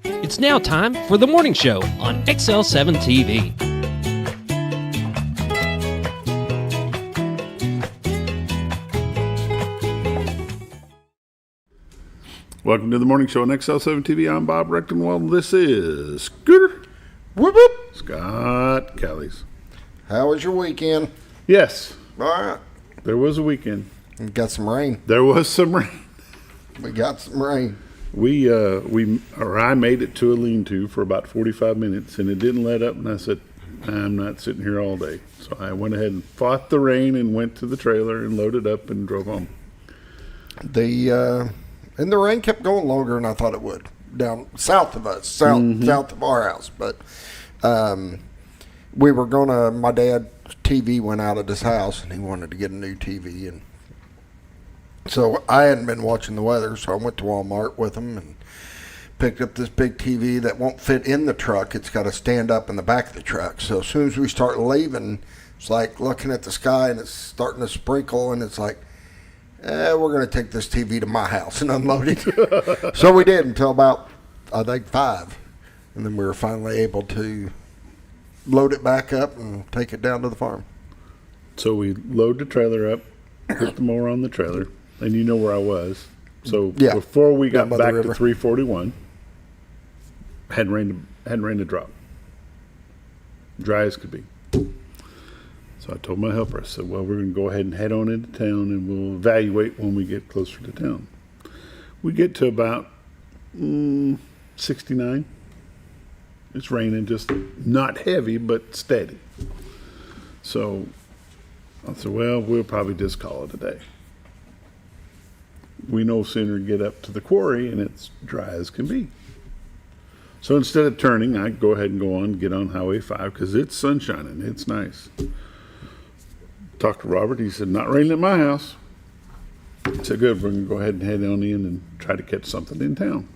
It's now time for the morning show on XL7-TV. Welcome to the morning show on XL7-TV. I'm Bob Rectenwald. This is Scooter. Whoop whoop. Scott Kelly's. How was your weekend? Yes, All right. there was a weekend. We got some rain. There was some rain. We got some rain. I made it to a lean-to for about 45 minutes, and it didn't let up, and I said, I'm not sitting here all day. So I went ahead and fought the rain and went to the trailer and loaded up and drove home. And the rain kept going longer than I thought it would down south of us, south of our house. But we were my dad's TV went out at his house, and he wanted to get a new TV, and so I hadn't been watching the weather, so I went to Walmart with him and picked up this big TV that won't fit in the truck. It's got to stand up in the back of the truck. So as soon as we start leaving, it's like looking at the sky, and it's starting to sprinkle, and it's like, we're going to take this TV to my house and unload it. So we did until about, I think, 5. And then we were finally able to load it back up and take it down to the farm. So we load the trailer up, put the mower on the trailer, and you know where I was. So before we got back to 341, hadn't rained a drop. Dry as could be. So I told my helper, I said, well, we're going to go ahead and head on into town, and we'll evaluate when we get closer to town. We get to about 69. It's raining, just not heavy, but steady. So I said, well, we'll probably just call it a day. We no sooner get up to the quarry, and it's dry as can be. So instead of turning, I go ahead and get on Highway 5 because it's sunshining. It's nice. Talked to Robert. He said, not raining at my house. I said, good. We're going to go ahead and head on in and try to catch something in town.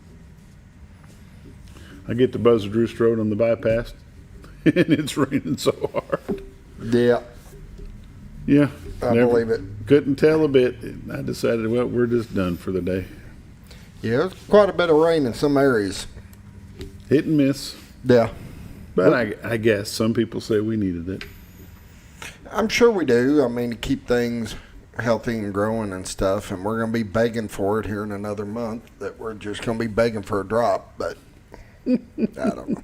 I get to Buzzard Roost Road on the bypass, and it's raining so hard. Yeah. Yeah. I believe it. Couldn't tell a bit. I decided, well, we're just done for the day. Yeah, there's quite a bit of rain in some areas. Hit and miss. Yeah. But I guess some people say we needed it. I'm sure we do. I mean, to keep things healthy and growing and stuff, and we're going to be begging for it here in another month, that we're just going to be begging for a drop, but I don't know.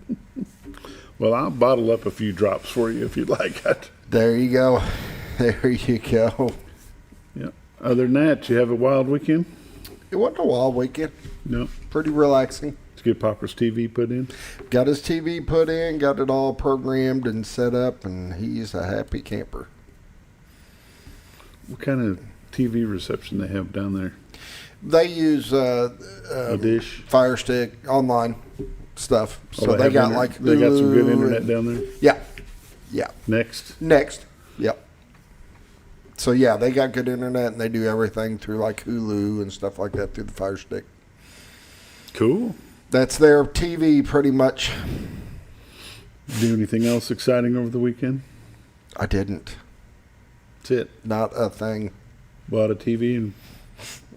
Well, I'll bottle up a few drops for you if you'd like it. There you go. There you go. Yeah. Other than that, you have a wild weekend? It wasn't a wild weekend. No. Pretty relaxing. Did you get Popper's TV put in? Got his TV put in, got it all programmed and set up, and he's a happy camper. What kind of TV reception they have down there? They use a dish, Fire Stick, online stuff. So they got they got some good internet down there. Yeah. Next. Yep. So yeah, they got good internet, and they do everything through like Hulu and stuff like that through the Fire Stick. Cool. That's their TV pretty much. Do anything else exciting over the weekend? I didn't. That's it. Not a thing. Bought a TV and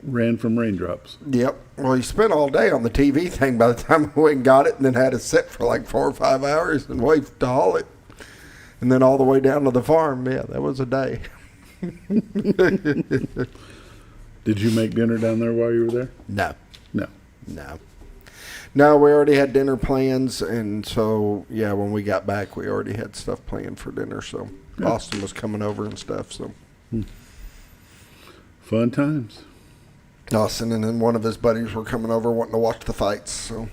ran from raindrops. Yep. Well, you spent all day on the TV thing by the time I went and got it, and then had it sit for like 4 or 5 hours and wait to haul it. And then all the way down to the farm. Yeah, that was a day. Did you make dinner down there while you were there? No, we already had dinner plans, and so, yeah, when we got back, we already had stuff planned for dinner, so yeah. Austin was coming over and stuff, so. Fun times. Austin and then one of his buddies were coming over wanting to watch the fights, so.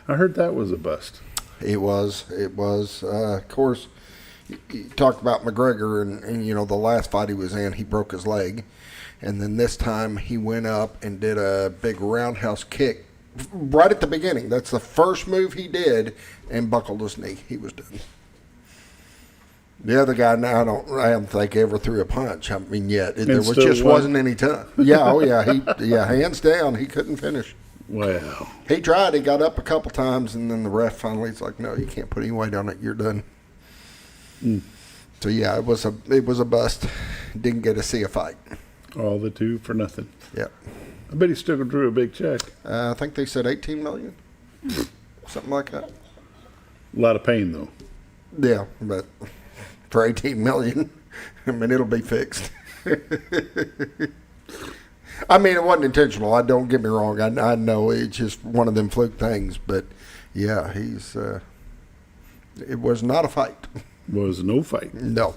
I heard that was a bust. It was. Of course, you talked about McGregor, and, you know, the last fight he was in, he broke his leg, and then this time he went up and did a big roundhouse kick right at the beginning. That's the first move he did, and buckled his knee. He was done. The other guy, now I don't think ever threw a punch. I mean, wasn't any time. Yeah, hands down, he couldn't finish. Wow. He tried. He got up a couple times, and then the ref finally's like, "No, you can't put any weight on it. You're done." So yeah, it was a bust. Didn't get to see a fight. All the two for nothing. Yep. I bet he still drew a big check. I think they said $18 million, something like that. A lot of pain, though. Yeah, but for $18 million, I mean, it'll be fixed. I mean, it wasn't intentional. Don't get me wrong. I know it's just one of them fluke things, but yeah, it was not a fight. Was no fight. No.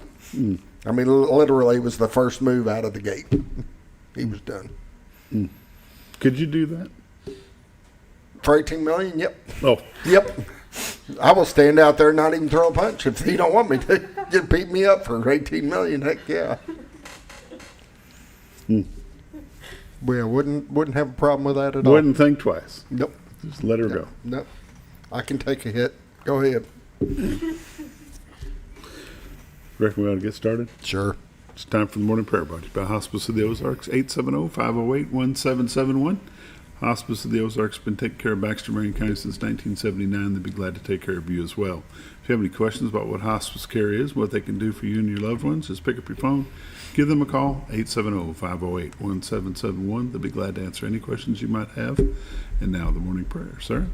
I mean, literally, it was the first move out of the gate. He was done. Could you do that? For $18 million? Yep. Oh. Yep. I will stand out there and not even throw a punch if he don't want me to. Just beat me up for $18 million. Heck yeah. Well, wouldn't have a problem with that at all. Wouldn't think twice. Nope. Just let her go. Nope. I can take a hit. Go ahead. Reckon we ought to get started? Sure. It's time for the morning prayer brought to you by Hospice of the Ozarks, 870-508-1771. Hospice of the Ozarks has been taking care of Baxter, Marion County since 1979. They'd be glad to take care of you as well. If you have any questions about what hospice care is, what they can do for you and your loved ones, just pick up your phone, give them a call, 870-508-1771. They'll be glad to answer any questions you might have. And now the morning prayer. Sir?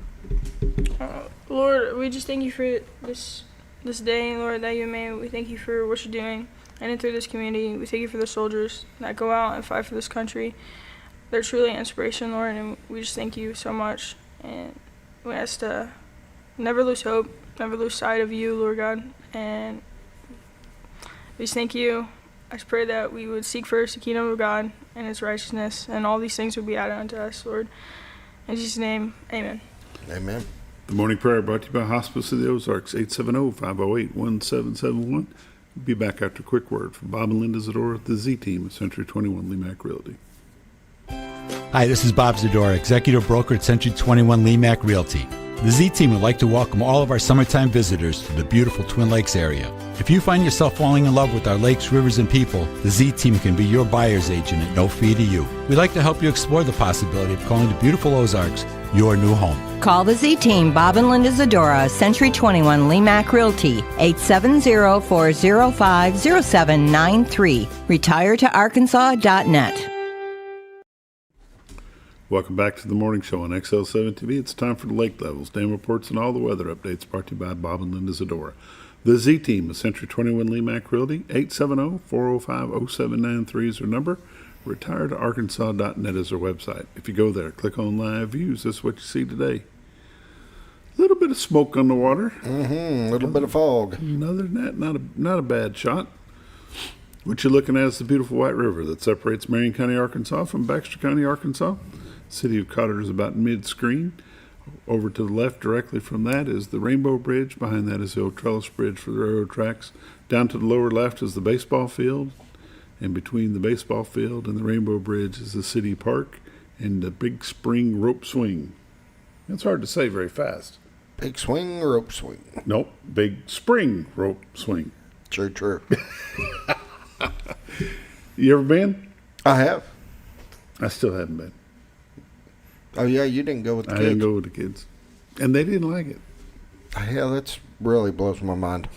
Lord, we just thank you for this day, Lord, that you made. We thank you for what you're doing in and through this community. We thank you for the soldiers that go out and fight for this country. They're truly inspiration, Lord, and we just thank you so much. And we ask to never lose hope, never lose sight of you, Lord God. And we just thank you. I just pray that we would seek first the kingdom of God and his righteousness, and all these things would be added unto us, Lord. In Jesus' name, amen. Amen. The morning prayer brought to you by Hospice of the Ozarks, 870-508-1771. We'll be back after a quick word from Bob and Linda Zadora, the Z-Team of Century 21 Lemac Realty. Hi, this is Bob Zadora, Executive Broker at Century 21 Lemac Realty. The Z-Team would like to welcome all of our summertime visitors to the beautiful Twin Lakes area. If you find yourself falling in love with our lakes, rivers, and people, the Z-Team can be your buyer's agent at no fee to you. We'd like to help you explore the possibility of calling the beautiful Ozarks your new home. Call the Z-Team, Bob and Linda Zadora, Century 21 Lemac Realty, 870-405-0793. RetireToArkansas.net. Welcome back to the morning show on XL7-TV. It's time for the lake levels, dam reports, and all the weather updates brought to you by Bob and Linda Zadora. The Z-Team of Century 21 Lemac Realty, 870-405-0793 is their number. RetireToArkansas.net is their website. If you go there, click on live views. This is what you see today. A little bit of smoke on the water. A little bit of fog. Other than that, not a bad shot. What you're looking at is the beautiful White River that separates Marion County, Arkansas from Baxter County, Arkansas. City of Cotter is about mid-screen. Over to the left directly from that is the Rainbow Bridge. Behind that is the old trellis bridge for the railroad tracks. Down to the lower left is the baseball field. And between the baseball field and the Rainbow Bridge is the city park and the Big Spring rope swing. It's hard to say very fast. Big swing, rope swing. Nope, Big Spring rope swing. True. You ever been? I have. I still haven't been. Oh, yeah, you didn't go with the kids. I didn't go with the kids. And they didn't like it. Yeah, that's really blows my mind.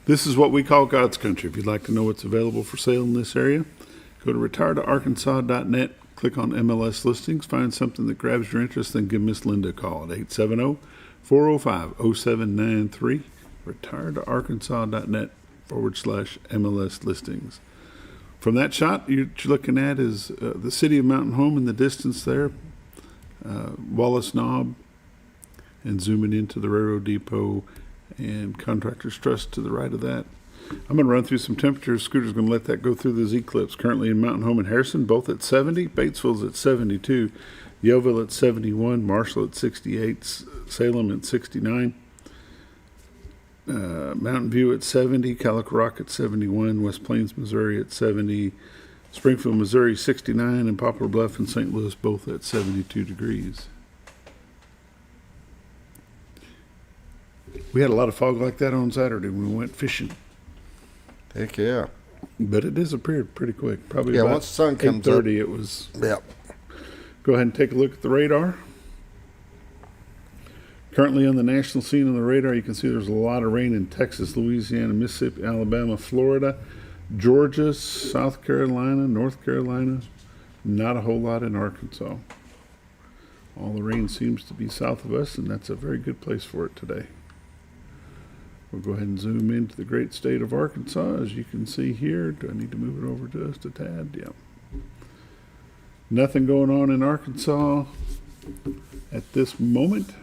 This is what we call God's country. If you'd like to know what's available for sale in this area, go to RetireToArkansas.net, click on MLS listings, find something that grabs your interest, then give Miss Linda a call at 870-405-0793, RetireToArkansas.net/MLS listings. From that shot, what you're looking at is the city of Mountain Home in the distance there, Wallace Knob, and zooming into the railroad depot and Contractors Trust to the right of that. I'm going to run through some temperatures. Scooter's going to let that go through the Z-clips. Currently in Mountain Home and Harrison, both at 70. Batesville's at 72. Yeovil at 71. Marshall at 68. Salem at 69. Mountain View at 70. Calico Rock at 71. West Plains, Missouri at 70. Springfield, Missouri 69. And Poplar Bluff and St. Louis both at 72 degrees. We had a lot of fog like that on Saturday when we went fishing. Heck yeah. But it disappeared pretty quick. Probably Yeah, about once the sun comes 8:30 up. it was. Yep. Go ahead and take a look at the radar. Currently on the national scene on the radar, you can see there's a lot of rain in Texas, Louisiana, Mississippi, Alabama, Florida, Georgia, South Carolina, North Carolina, Not a whole lot in Arkansas. All the rain seems to be south of us, and that's a very good place for it today. We'll go ahead and zoom into the great state of Arkansas. As you can see here, do I need to move it over just a tad? Yeah. Nothing going on in Arkansas at this moment.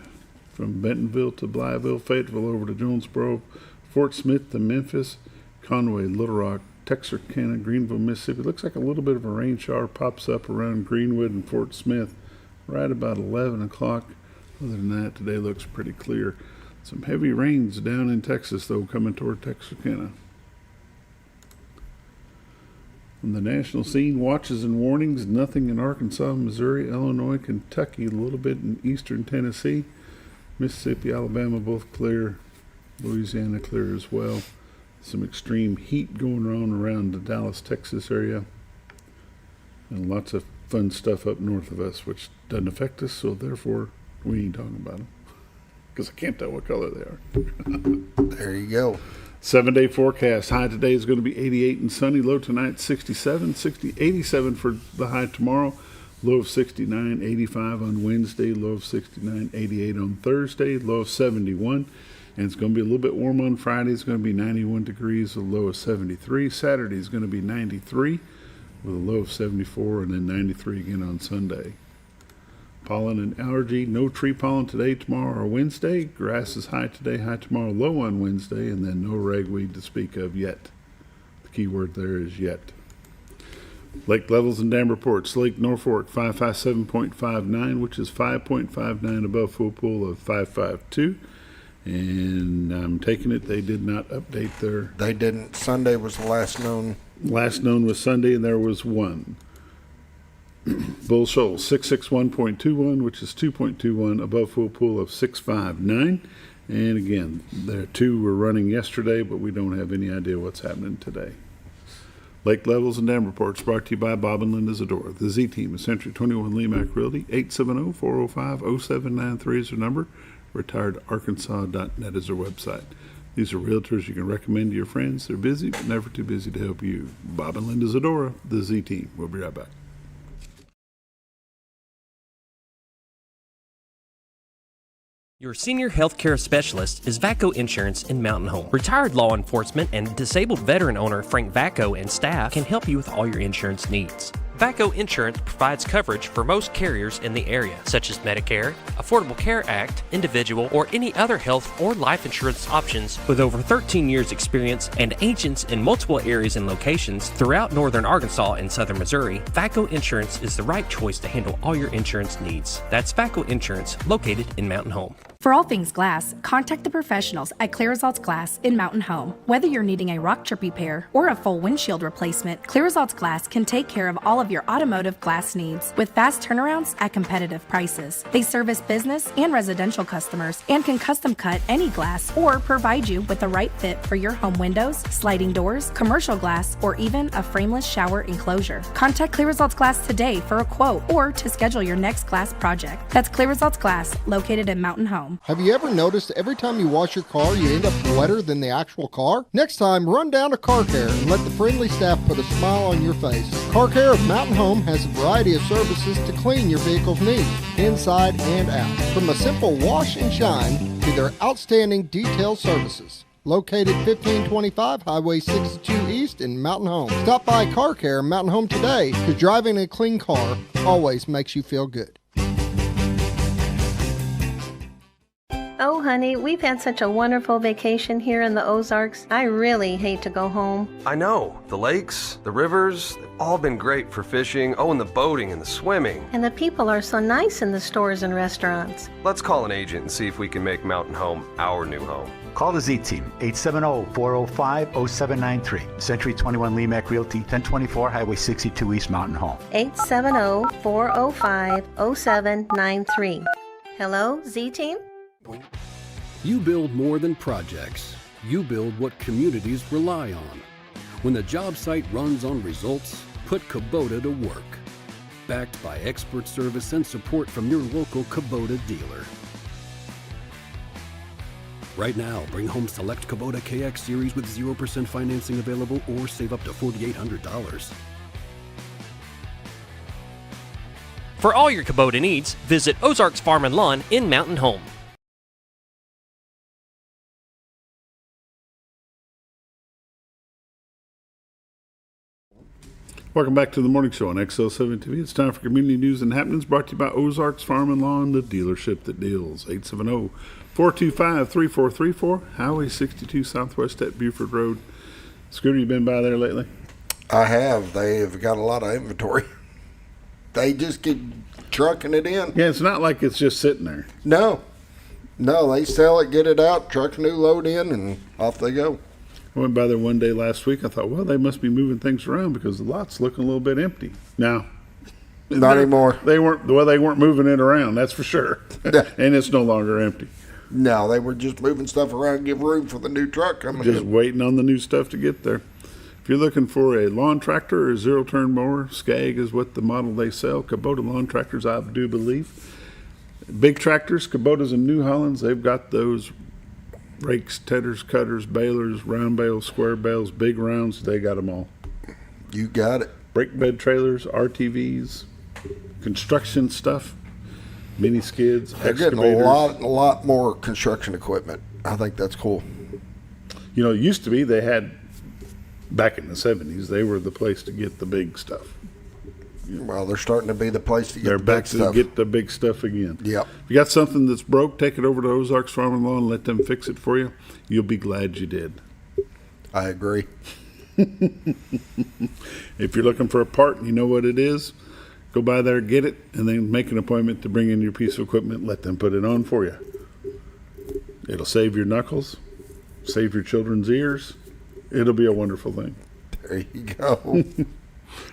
From Bentonville to Blytheville, Fayetteville over to Jonesboro, Fort Smith to Memphis, Conway, Little Rock, Texarkana, Greenville, Mississippi. Looks like a little bit of a rain shower pops up around Greenwood and Fort Smith right about 11 o'clock. Other than that, today looks pretty clear. Some heavy rains down in Texas, though, coming toward Texarkana. On the national scene, watches and warnings, nothing in Arkansas, Missouri, Illinois, Kentucky, a little bit in eastern Tennessee. Mississippi, Alabama, both clear. Louisiana, clear as well. Some extreme heat going on around the Dallas, Texas area. And lots of fun stuff up north of us, which doesn't affect us, so therefore we ain't talking about them. Because I can't tell what color they are. There you go. 7-day forecast. High today is going to be 88 and sunny. Low tonight 67, 87 for the high tomorrow. Low of 69, 85 on Wednesday. Low of 69, 88 on Thursday. Low of 71. And it's going to be a little bit warm on Friday. It's going to be 91 degrees, a low of 73. Saturday is going to be 93 with a low of 74, and then 93 again on Sunday. Pollen and allergy, no tree pollen today, tomorrow, or Wednesday. Grass is high today, high tomorrow, low on Wednesday, and then no ragweed to speak of yet. The key word there is yet. Lake levels and dam reports. Lake Norfolk 557.59, which is 5.59 above full pool of 552. And I'm taking it they did not update their... They didn't. Sunday was the last known. Last known was Sunday, and there was one. Bull Shoals 661.21, which is 2.21 above full pool of 659. And again, there two were running yesterday, but we don't have any idea what's happening today. Lake levels and dam reports brought to you by Bob and Linda Zadora. The Z Team is Century 21 Lemac Realty. 870-405-0793 is their number. RetiredArkansas.net is their website. These are realtors you can recommend to your friends. They're busy, but never too busy to help you. Bob and Linda Zadora, the Z Team. We'll be right back. Your senior healthcare specialist is VACO Insurance in Mountain Home. Retired law enforcement and disabled veteran owner Frank VACO and staff can help you with all your insurance needs. VACO Insurance provides coverage for most carriers in the area, such as Medicare, Affordable Care Act, individual, or any other health or life insurance options. With over 13 years experience and agents in multiple areas and locations throughout northern Arkansas and southern Missouri, VACO Insurance is the right choice to handle all your insurance needs. That's VACO Insurance, located in Mountain Home. For all things glass, contact the professionals at Clear Results Glass in Mountain Home. Whether you're needing a rock chip repair or a full windshield replacement, Clear Results Glass can take care of all of your automotive glass needs with fast turnarounds at competitive prices. They service business and residential customers and can custom cut any glass or provide you with the right fit for your home windows, sliding doors, commercial glass, or even a frameless shower enclosure. Contact Clear Results Glass today for a quote or to schedule your next glass project. That's Clear Results Glass, located in Mountain Home. Have you ever noticed every time you wash your car, you end up wetter than the actual car? Next time, run down to Car Care and let the friendly staff put a smile on your face. Car Care of Mountain Home has a variety of services to clean your vehicle's needs, inside and out. From a simple wash and shine to their outstanding detail services. Located 1525 Highway 62 East in Mountain Home. Stop by Car Care Mountain Home today, because driving a clean car always makes you feel good. Oh, honey, we've had such a wonderful vacation here in the Ozarks. I really hate to go home. I know. The lakes, the rivers, they've all been great for fishing. Oh, and the boating and the swimming. And the people are so nice in the stores and restaurants. Let's call an agent and see if we can make Mountain Home our new home. Call the Z-Team, 870-405-0793. Century 21 Lemac Realty, 1024 Highway 62 East, Mountain Home. 870-405-0793. Hello, Z-Team? You build more than projects. You build what communities rely on. When the job site runs on results, put Kubota to work. Backed by expert service and support from your local Kubota dealer. Right now, bring home select Kubota KX Series with 0% financing available or save up to $4,800. For all your Kubota needs, visit Ozarks Farm and Lawn in Mountain Home. Welcome back to the morning show on XL7-TV. It's time for community news and happenings brought to you by Ozarks Farm and Lawn, the dealership that deals. 870-425-3434, Highway 62 Southwest at Buford Road. Scooter, you been by there lately? I have. They have got a lot of inventory. They just keep trucking it in. Yeah, it's not like it's just sitting there. No, they sell it, get it out, truck a new load in, and off they go. I went by there one day last week. I thought, well, they must be moving things around because the lot's looking a little bit empty. No. Not anymore. They weren't moving it around, that's for sure. And it's no longer empty. No, they were just moving stuff around, give room for the new truck coming in. Just waiting on the new stuff to get there. If you're looking for a lawn tractor or zero-turn mower, Skag is what the model they sell. Kubota lawn tractors, I do believe. Big tractors, Kubotas and New Hollands, they've got those rakes, tedders, cutters, balers, round bales, square bales, big rounds. They got them all. You got it. Brake bed trailers, RTVs, construction stuff, mini skids, They're excavators. getting a lot more construction equipment. I think that's cool. You know, it used to be they had, back in the 70s, they were the place to get the big stuff. Well, they're starting to be the place to get They're the back big to stuff. get the big stuff again. Yep. If you got something that's broke, take it over to Ozarks Farm and Lawn and let them fix it for you. You'll be glad you did. I agree. If you're looking for a part and you know what it is, go by there, get it, and then make an appointment to bring in your piece of equipment. Let them put it on for you. It'll save your knuckles, save your children's ears. It'll be a wonderful thing. There you go.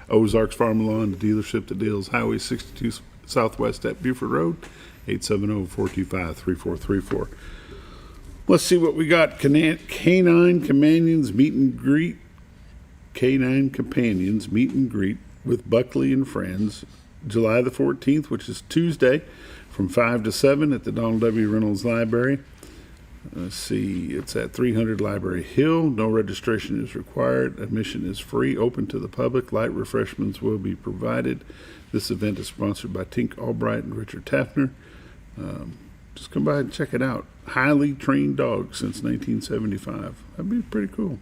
Ozarks Farm and Lawn, the dealership that deals. Highway 62 Southwest at Buford Road, 870-425-3434. Let's see what we got. Canine Companions Meet and Greet. Canine Companions Meet and Greet with Buckley and Friends, July the 14th, which is Tuesday, from 5 to 7 at the Donald W. Reynolds Library. Let's see, it's at 300 Library Hill. No registration is required. Admission is free, open to the public. Light refreshments will be provided. This event is sponsored by Tink Albright and Richard Taffner. Just come by and check it out. Highly trained dogs since 1975. That'd be pretty cool.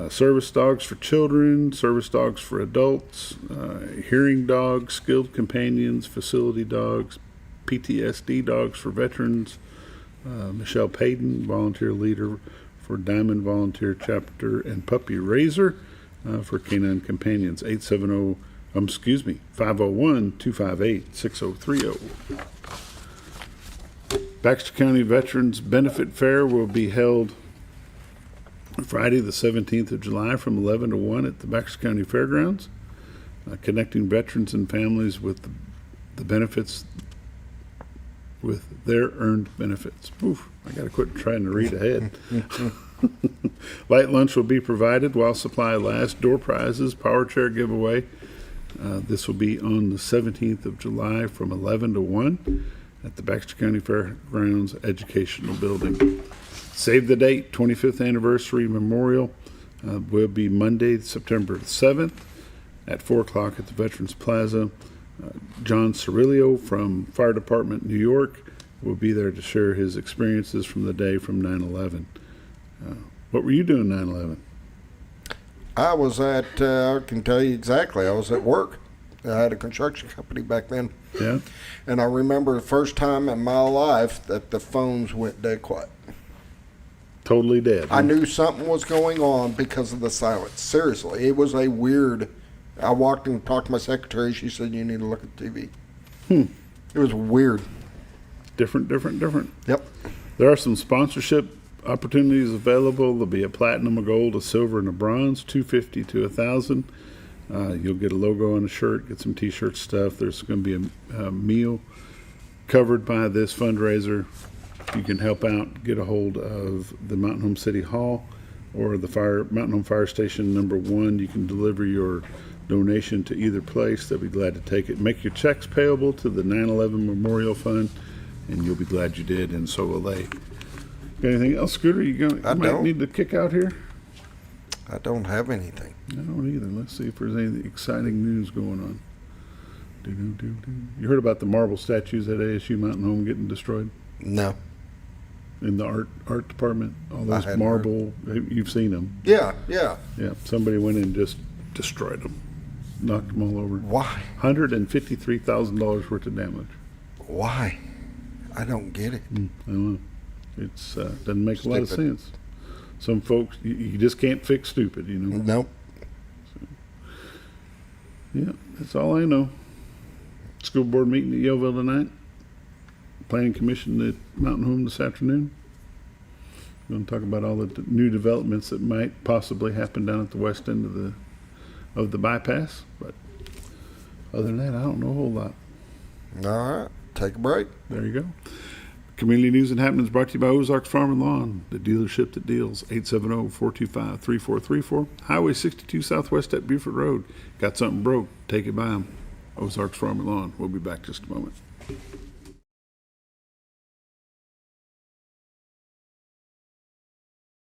Service dogs for children, service dogs for adults, hearing dogs, skilled companions, facility dogs, PTSD dogs for veterans. Michelle Payton, volunteer leader for Diamond Volunteer Chapter, and Puppy Raiser for Canine Companions. 501-258-6030. Baxter County Veterans Benefit Fair will be held Friday the 17th of July from 11 to 1 at the Baxter County Fairgrounds, connecting veterans and families with the benefits with their earned benefits. Oof, I got to quit trying to read ahead. Light lunch will be provided while supply lasts. Door prizes, power chair giveaway. This will be on the 17th of July from 11 to 1 at the Baxter County Fairgrounds Educational Building. Save the date, 25th anniversary memorial will be Monday, September 7th at 4 o'clock at the Veterans Plaza. John Cirillo from Fire Department New York will be there to share his experiences from the day from 9/11. What were you doing 9/11? I was at, I can tell you exactly, I was at work. I had a construction company back then. Yeah. And I remember the first time in my life that the phones went dead quiet. Totally dead. I knew something was going on because of the silence. Seriously, it was a weird. I walked and talked to my secretary. She said, "You need to look at the TV." It was weird. Different. Yep. There are some sponsorship opportunities available. There'll be a platinum, a gold, a silver, and a bronze, $250 to $1,000. You'll get a logo on a shirt, get some T-shirt stuff. There's going to be a meal covered by this fundraiser. You can help out, get a hold of the Mountain Home City Hall or the Mountain Home Fire Station number 1. You can deliver your donation to either place. They'll be glad to take it. Make your checks payable to the 9/11 Memorial Fund, and you'll be glad you did, and so will they. Got anything else, Scooter? You might need to kick out here? I don't have anything. I don't either. Let's see if there's any exciting news going on. You heard about the marble statues at ASU Mountain Home getting destroyed? No. In the art department, all those marble, you've seen them. Yeah. Yeah, somebody went in and just destroyed them, knocked them all over. Why? $153,000 worth of damage. Why? I don't get it. I don't know. It's doesn't make a lot of sense. Some folks, you just can't fix stupid, you know. Nope. So, yeah, that's all I know. School board meeting at Yeovil tonight. Planning commission at Mountain Home this afternoon. We're going to talk about all the new developments that might possibly happen down at the west end of the bypass. But other than that, I don't know a whole lot. All right, take a break. There you go. Community News and Happenings brought to you by Ozarks Farm and Lawn, the dealership that deals. 870-425-3434. Highway 62 Southwest at Buford Road. Got something broke, take it by them. Ozarks Farm and Lawn. We'll be back just a moment.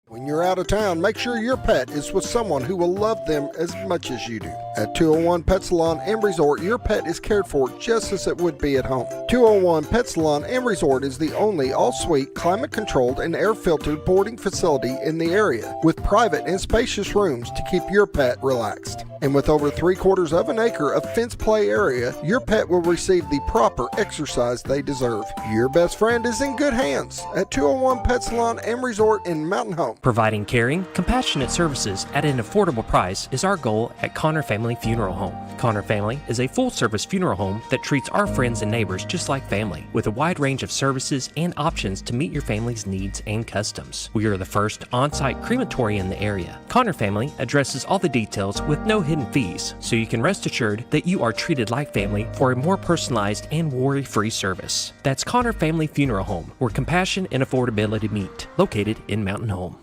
When you're out of town, make sure your pet is with someone who will love them as much as you do. At 201 Pet Salon and Resort, your pet is cared for just as it would be at home. 201 Pet Salon and Resort is the only all-suite, climate-controlled, and air-filtered boarding facility in the area, with private and spacious rooms to keep your pet relaxed. And with over 3/4 of an acre of fenced play area, your pet will receive the proper exercise they deserve. Your best friend is in good hands at 201 Pet Salon and Resort in Mountain Home. Providing caring, compassionate services at an affordable price is our goal at Connor Family Funeral Home. Connor Family is a full-service funeral home that treats our friends and neighbors just like family, with a wide range of services and options to meet your family's needs and customs. We are the first on-site crematory in the area. Connor Family addresses all the details with no hidden fees, so you can rest assured that you are treated like family for a more personalized and worry-free service. That's Connor Family Funeral Home, where compassion and affordability meet, located in Mountain Home.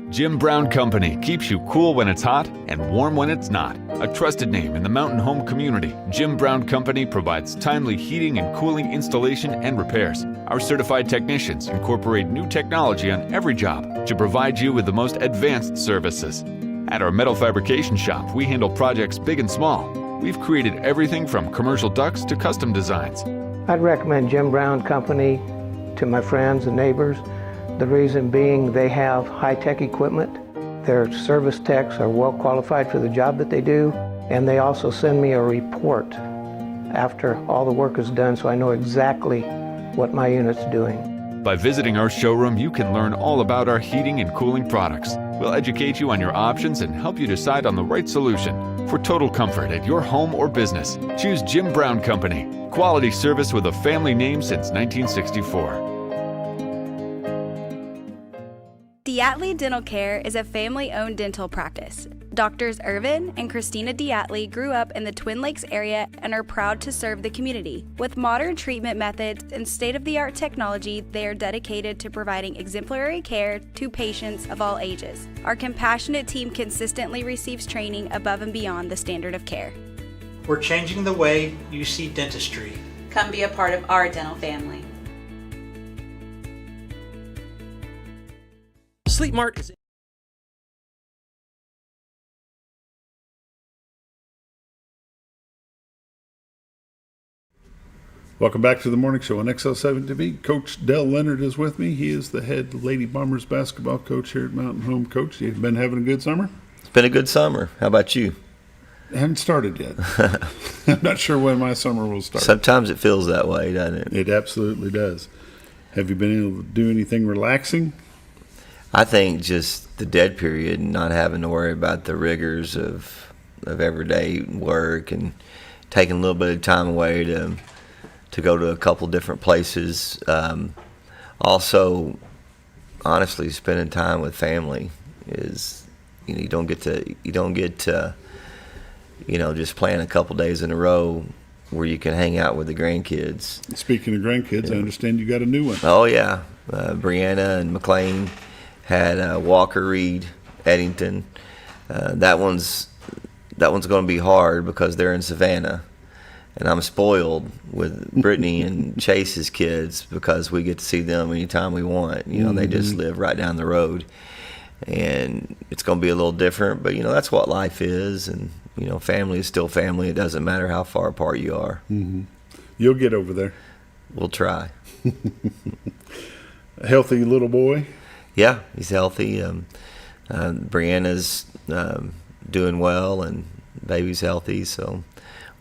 Jim Brown Company keeps you cool when it's hot and warm when it's not. A trusted name in the Mountain Home community, Jim Brown Company provides timely heating and cooling installation and repairs. Our certified technicians incorporate new technology on every job to provide you with the most advanced services. At our metal fabrication shop, we handle projects big and small. We've created everything from commercial ducts to custom designs. I'd recommend Jim Brown Company to my friends and neighbors. The reason being they have high-tech equipment. Their service techs are well qualified for the job that they do, and they also send me a report after all the work is done so I know exactly what my unit's doing. By visiting our showroom, you can learn all about our heating and cooling products. We'll educate you on your options and help you decide on the right solution. For total comfort at your home or business, choose Jim Brown Company. Quality service with a family name since 1964. Diatley Dental Care is a family-owned dental practice. Doctors Irvin and Christina Diatley grew up in the Twin Lakes area and are proud to serve the community. With modern treatment methods and state-of-the-art technology, they are dedicated to providing exemplary care to patients of all ages. Our compassionate team consistently receives training above and beyond the standard of care. We're changing the way you see dentistry. Come be a part of our dental family. Sleep Mart is... Welcome back to the morning show on XL7-TV. Coach Dell Leonard is with me. He is the head Lady Bombers basketball coach here at Mountain Home. Coach, you've been having a good summer? It's been a good summer. How about you? I haven't started yet. I'm not sure when my summer will start. Sometimes it feels that way, doesn't it? It absolutely does. Have you been able to do anything relaxing? I think just the dead period and not having to worry about the rigors of everyday work and taking a little bit of time away to go to a couple different places. Also, honestly, spending time with family is, you don't get to just plan a couple days in a row where you can hang out with the grandkids. Speaking of grandkids, I understand you got a new one. Oh yeah, Brianna and McLean had Walker Reed, Eddington. That one's going to be hard because they're in Savannah, and I'm spoiled with Brittany and Chase's kids because we get to see them anytime we want. They just live right down the road, and it's going to be a little different, but that's what life is, and family is still family. It doesn't matter how far apart you are. Mm-hmm. You'll get over there. We'll try. A healthy little boy? Yeah, he's healthy. Brianna's doing well, and baby's healthy, so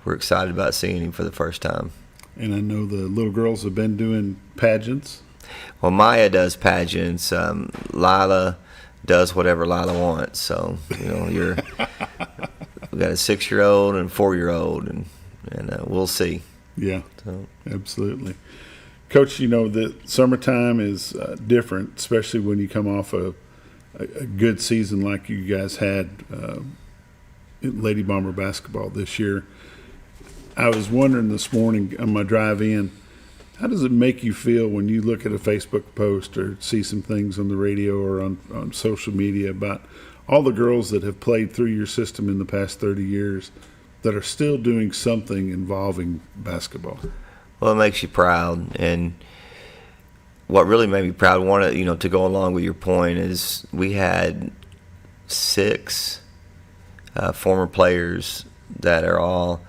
we're excited about seeing him for the first time. And I know the little girls have been doing pageants. Well, Maya does pageants. Lila does whatever Lila wants. So, we got a 6-year-old and a 4-year-old, and we'll see. Yeah, so. Absolutely. Coach, the summertime is different, especially when you come off a good season like you guys had in Lady Bomber basketball this year. I was wondering this morning on my drive in, how does it make you feel when you look at a Facebook post or see some things on the radio or on social media about all the girls that have played through your system in the past 30 years that are still doing something involving basketball? Well, it makes you proud. And what really made me proud, to go along with your point, is we had 6 former players that are all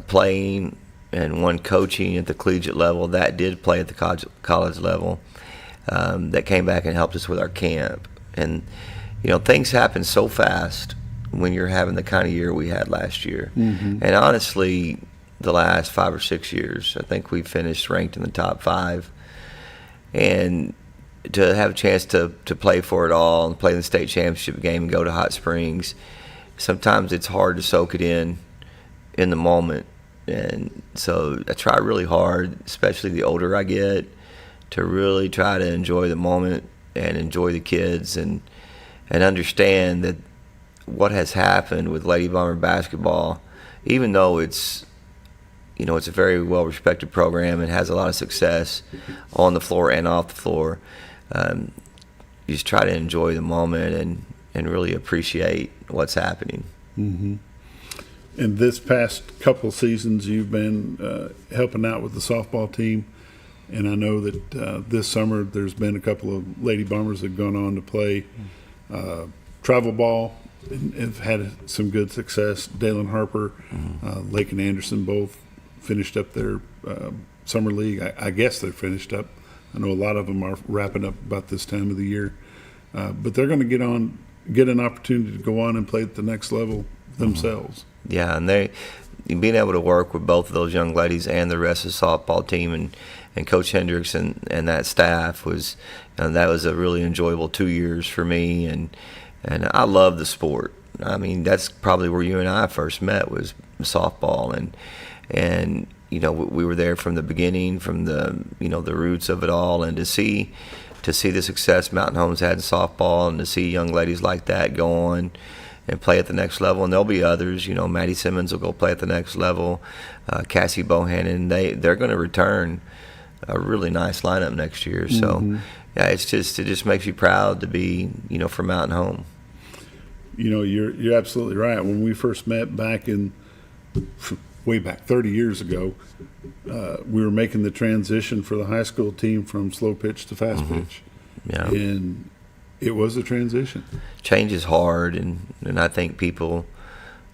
playing, and one coaching at the collegiate level that did play at the college level, that came back and helped us with our camp. And things happen so fast when you're having the kind of year we had last year. Mm-hmm. And honestly, the last 5 or 6 years, I think we finished ranked in the top 5. And to have a chance to play for it all and play in the state championship game and go to Hot Springs, sometimes it's hard to soak it in the moment. And so I try really hard, especially the older I get, to really try to enjoy the moment and enjoy the kids and understand that what has happened with Lady Bomber basketball, even though it's a very well-respected program and has a lot of success on the floor and off the floor, you just try to enjoy the moment and really appreciate what's happening. Mm-hmm. In this past couple seasons, you've been helping out with the softball team, and I know that this summer there's been a couple of Lady Bombers that have gone on to play travel ball and have had some good success. Dale and Harper, Lake and Anderson both finished up their summer league. I guess they're finished up. I know a lot of them are wrapping up about this time of the year, but they're going to get an opportunity to go on and play at the next level themselves. Yeah, and being able to work with both of those young ladies and the rest of the softball team and Coach Hendricks and that staff was that was a really enjoyable 2 years for me, and I love the sport. I mean, that's probably where you and I first met, was softball, and we were there from the beginning, from the the roots of it all, and to see the success Mountain Home's had in softball, and to see young ladies like that go on and play at the next level. And there'll be others, Maddie Simmons will go play at the next level, Cassie Bohannon, they're going to return a really nice lineup next year. So yeah, it just makes you proud to be for Mountain Home. You're absolutely right. When we first met way back 30 years ago, we were making the transition for the high school team from slow pitch to fast pitch. Yeah. And it was a transition. Change is hard, and I think people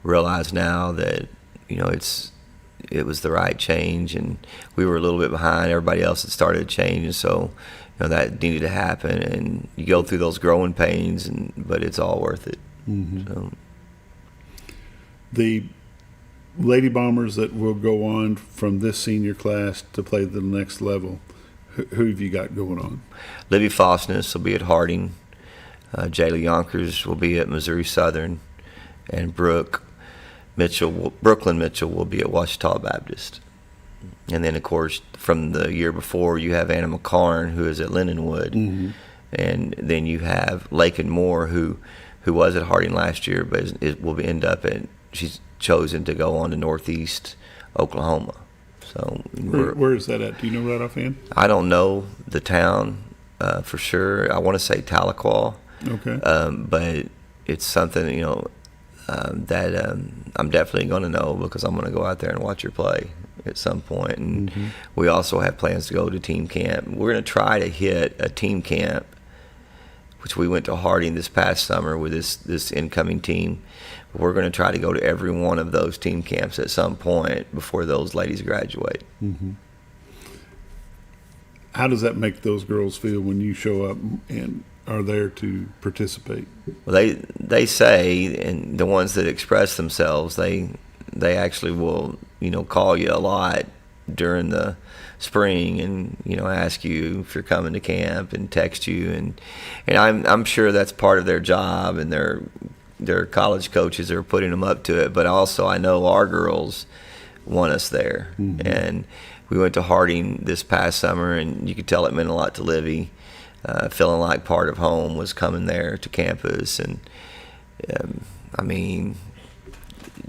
realize now that it was the right change, and we were a little bit behind everybody else that started changing, so that needed to happen, and you go through those growing pains, but it's all worth it. Mm-hmm. So. The Lady Bombers that will go on from this senior class to play the next level, who have you got going on? Libby Fosness will be at Harding. Jayla Yonkers will be at Missouri Southern, and Brooklyn Mitchell will be at Ouachita Baptist. And then, of course, from the year before, you have Anna McCarn, who is at Lindenwood, and then you have Lakin Moore, who was at Harding last year, but she's chosen to go on to Northeast Oklahoma. So where is that at? Do you know right offhand? I don't know the town for sure. I want to say Tahlequah. Okay. But it's something that I'm definitely going to know, because I'm going to go out there and watch her play at some point. And we also have plans to go to team camp. We're going to try to hit a team camp which we went to Harding this past summer with this incoming team. We're going to try to go to every one of those team camps at some point before those ladies graduate. Mm-hmm. How does that make those girls feel when you show up and are there to participate? Well, they say, and the ones that express themselves, they actually will, call you a lot during the spring and, ask you if you're coming to camp and text you. And I'm sure that's part of their job, and their college coaches are putting them up to it. But also I know our girls want us there. Mm-hmm. And we went to Harding this past summer, and you could tell it meant a lot to Livy. Feeling like part of home was coming there to campus. And,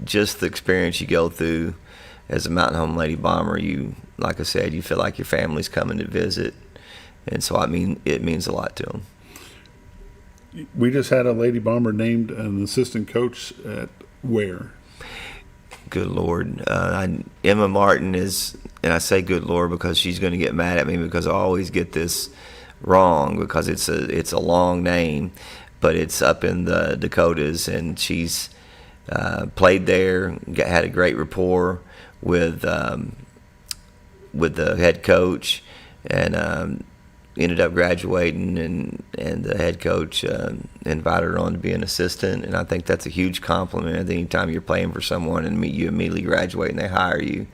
just the experience you go through as a Mountain Home Lady Bomber, like I said, you feel like your family's coming to visit. And so, it means a lot to them. We just had a Lady Bomber named an assistant coach at where? Good Lord. Emma Martin is, and I say good Lord because she's going to get mad at me because I always get this wrong because it's a long name, but it's up in the Dakotas, and she's played there, had a great rapport with the head coach, and ended up graduating, and the head coach invited her on to be an assistant. And I think that's a huge compliment. Anytime you're playing for someone and you immediately graduate and they hire you.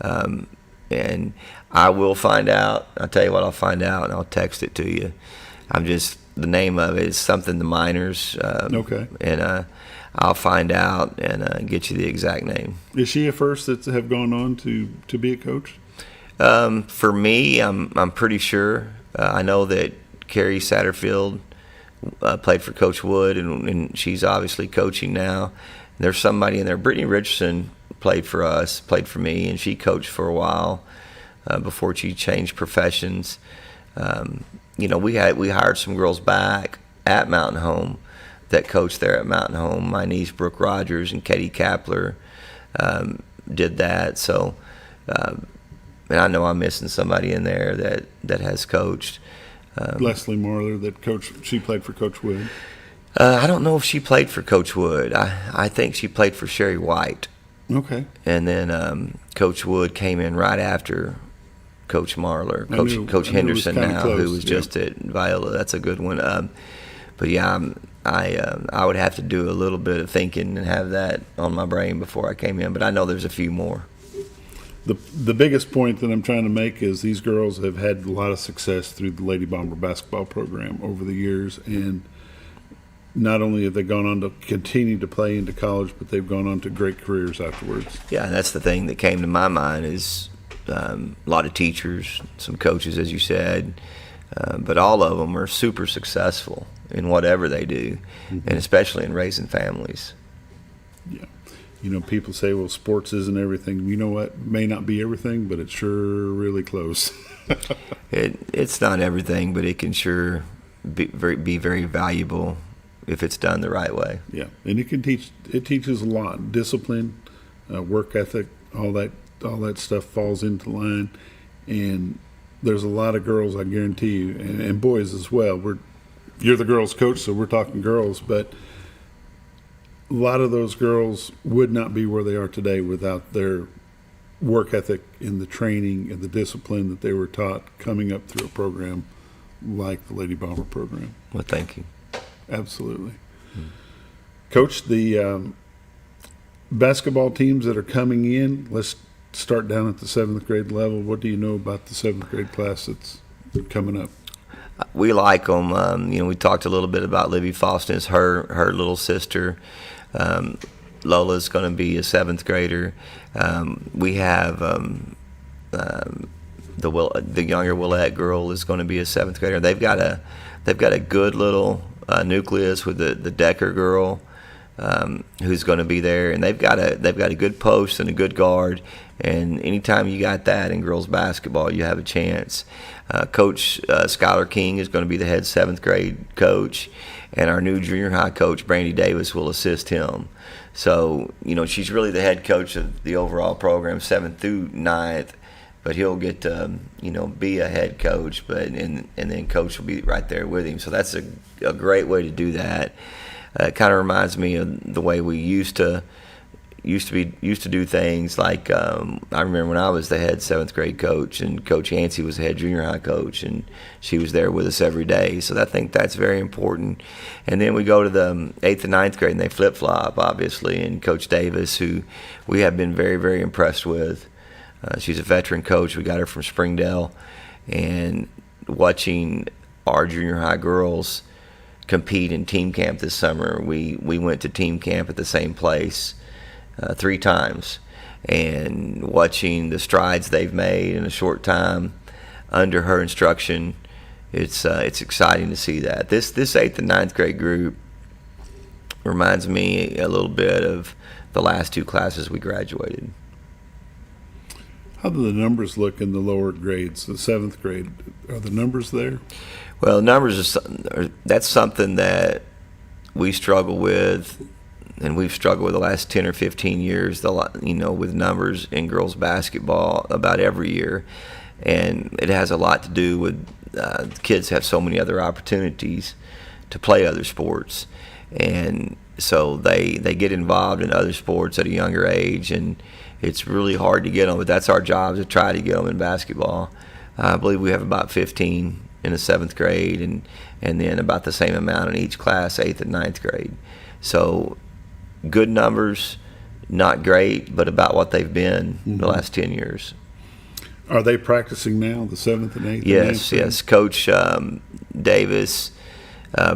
And I will find out. I'll tell you what, I'll find out and I'll text it to you. The name of it is something the Miners. Okay. And I'll find out and get you the exact name. Is she a first that have gone on to be a coach? For me, I'm pretty sure. I know that Carrie Satterfield played for Coach Wood, and she's obviously coaching now. There's somebody in there. Brittany Richardson played for me, and she coached for a while before she changed professions. We hired some girls back at Mountain Home that coached there at Mountain Home. My niece Brooke Rogers and Katie Kapler did that. So. And I know I'm missing somebody in there that has coached. Leslie Marler, she played for Coach Wood. I don't know if she played for Coach Wood. I think she played for Sherry White. Okay. And then Coach Wood came in right after Coach Marler. Coach Henderson now, who was just at Viola. That's a good one. But yeah, I would have to do a little bit of thinking and have that on my brain before I came in. But I know there's a few more. The biggest point that I'm trying to make is these girls have had a lot of success through the Lady Bomber basketball program over the years, and not only have they gone on to continue to play into college, but they've gone on to great careers afterwards. Yeah, and that's the thing that came to my mind is a lot of teachers, some coaches, as you said, but all of them are super successful in whatever they do, and especially in raising families. Yeah. People say, well, sports isn't everything. You know what? May not be everything, but it's sure really close. It's not everything, but it can sure be very valuable if it's done the right way. Yeah, and it teaches a lot. Discipline, work ethic, all that stuff falls into line. And there's a lot of girls, I guarantee you, and boys as well. You're the girls' coach, so we're talking girls, but a lot of those girls would not be where they are today without their work ethic and the training and the discipline that they were taught coming up through a program like the Lady Bomber program. Well, thank you. Absolutely. Coach, the basketball teams that are coming in, let's start down at the 7th grade level. What do you know about the 7th grade class that's coming up? We like them. We talked a little bit about Libby Faustin's her little sister. Lola's going to be a 7th grader. We have the younger Willette girl is going to be a 7th grader. They've got a good little nucleus with the Decker girl who's going to be there, and they've got a good post and a good guard. And anytime you got that in girls basketball, you have a chance. Coach Skylar King is going to be the head 7th grade coach, and our new junior high coach, Brandy Davis, will assist him. So, she's really the head coach of the overall program, 7th through 9th, but he'll get to be a head coach, and then coach will be right there with him. So that's a great way to do that. It kind of reminds me of the way we used to do things. Like I remember when I was the head 7th grade coach, and Coach Yancey was the head junior high coach, and she was there with us every day. So I think that's very important. And then we go to the 8th and 9th grade, and they flip-flop, obviously. And Coach Davis, who we have been very, very impressed with. She's a veteran coach. We got her from Springdale. And watching our junior high girls compete in team camp this summer, we went to team camp at the same place 3 times, and watching the strides they've made in a short time under her instruction, it's exciting to see that. This 8th and 9th grade group reminds me a little bit of the last 2 classes we graduated. How do the numbers look in the lower grades, the 7th grade? Are the numbers there? Well, numbers that's something that we struggle with, and we've struggled with the last 10 or 15 years, with numbers in girls basketball about every year. And it has a lot to do with kids have so many other opportunities to play other sports. And so they get involved in other sports at a younger age, and it's really hard to get them, but that's our job, to try to get them in basketball. I believe we have about 15 in the 7th grade, and then about the same amount in each class, 8th and 9th grade. So good numbers, not great, but about what they've been the last 10 years. Are they practicing now, the 7th and 8th? Yes. Coach Davis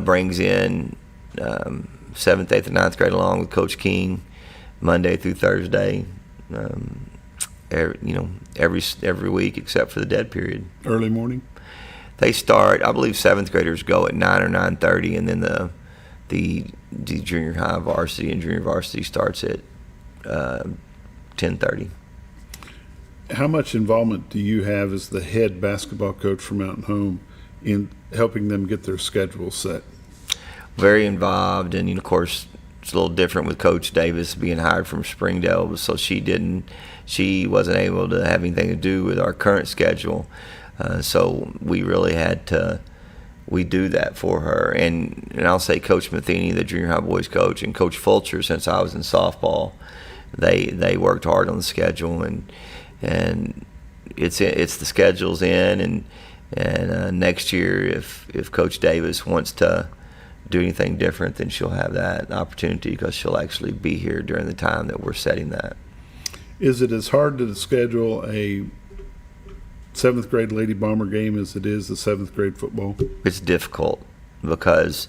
brings in 7th, 8th, and 9th grade along with Coach King Monday through Thursday, every week except for the dead period. Early morning? They start, I believe 7th graders go at 9 or 9:30, and then the junior high varsity and junior varsity starts at 10:30. How much involvement do you have as the head basketball coach for Mountain Home in helping them get their schedule set? Very involved, and of course it's a little different with Coach Davis being hired from Springdale, so she wasn't able to have anything to do with our current schedule. So we really had to do that for her. And I'll say Coach Matheny, the junior high boys coach, and Coach Fulcher, since I was in softball, they worked hard on the schedule, and it's the schedule's in, and next year if Coach Davis wants to do anything different, then she'll have that opportunity, because she'll actually be here during the time that we're setting that. Is it as hard to schedule a 7th grade Lady Bomber game as it is the 7th grade football? It's difficult because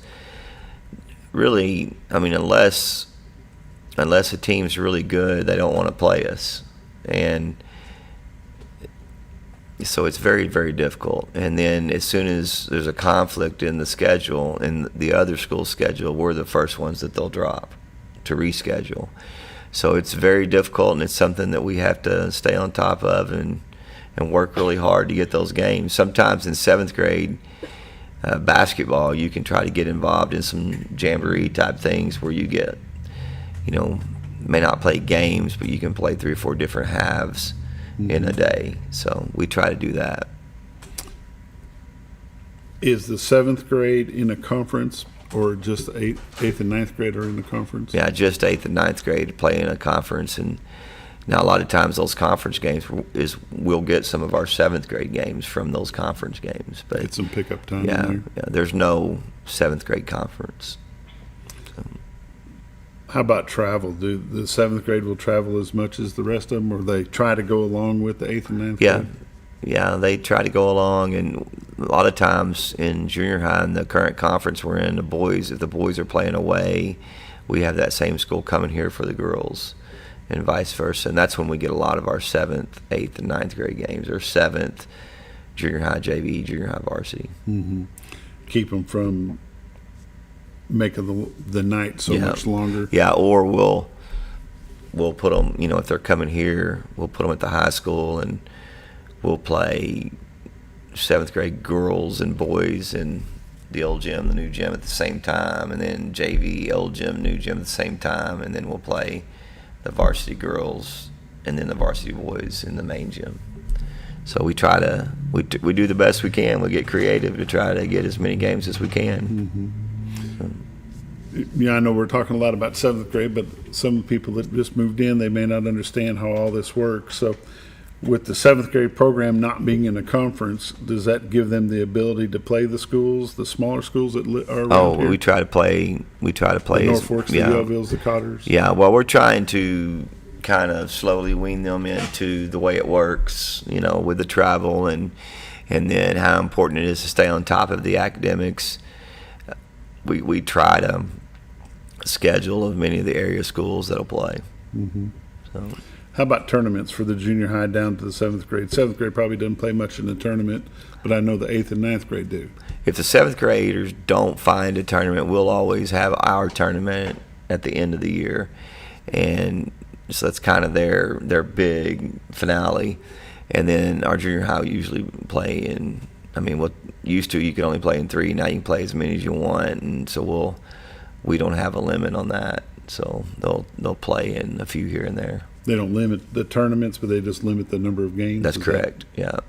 really, unless a team's really good, they don't want to play us. And so it's very, very difficult. And then as soon as there's a conflict in the schedule, in the other school's schedule, we're the first ones that they'll drop to reschedule. So it's very difficult, and it's something that we have to stay on top of and work really hard to get those games. Sometimes in 7th grade basketball, you can try to get involved in some jamboree type things where you get, may not play games, but you can play 3 or 4 different halves in a day. So we try to do that. Is the 7th grade in a conference, or just 8th and 9th grade are in the conference? Yeah, just 8th and 9th grade play in a conference. And now a lot of times those conference games we'll get some of our 7th grade games from those conference games. But get some pickup time yeah, in there. Yeah, there's no 7th grade conference. So. How about travel? Do the 7th grade will travel as much as the rest of them, or they try to go along with the 8th and 9th grade? Yeah, they try to go along, and a lot of times in junior high, in the current conference we're in, if the boys are playing away, we have that same school coming here for the girls, and vice versa. And that's when we get a lot of our 7th, 8th, and 9th grade games, or 7th, junior high JV, junior high varsity. Mm-hmm. Keep them from making the night so much longer. Yeah, or we'll put them, if they're coming here, we'll put them at the high school, and we'll play 7th grade girls and boys in the old gym, the new gym at the same time, and then JV, old gym, new gym at the same time, and then we'll play the varsity girls and then the varsity boys in the main gym. So we try to we do the best we can. We get creative to try to get as many games as we can. Yeah, I know we're talking a lot about 7th grade, but some people that just moved in, they may not understand how all this works. So with the 7th grade program not being in a conference, does that give them the ability to play the schools, the smaller schools that are around here? We try to play. The Norfolks, the Uvilles, the Cotters. Yeah, well, we're trying to kind of slowly wean them into the way it works, with the travel and then how important it is to stay on top of the academics. We try to schedule of many of the area schools that'll play. So, how about tournaments for the junior high down to the 7th grade? 7th grade probably doesn't play much in the tournament, but I know the 8th and 9th grade do. If the 7th graders don't find a tournament, we'll always have our tournament at the end of the year, and so that's kind of their big finale. And then our junior high usually play in, what used to you could only play in 3, now you can play as many as you want, and so we don't have a limit on that. So they'll play in a few here and there. They don't limit the tournaments, but they just limit the number of games. That's correct. Yeah.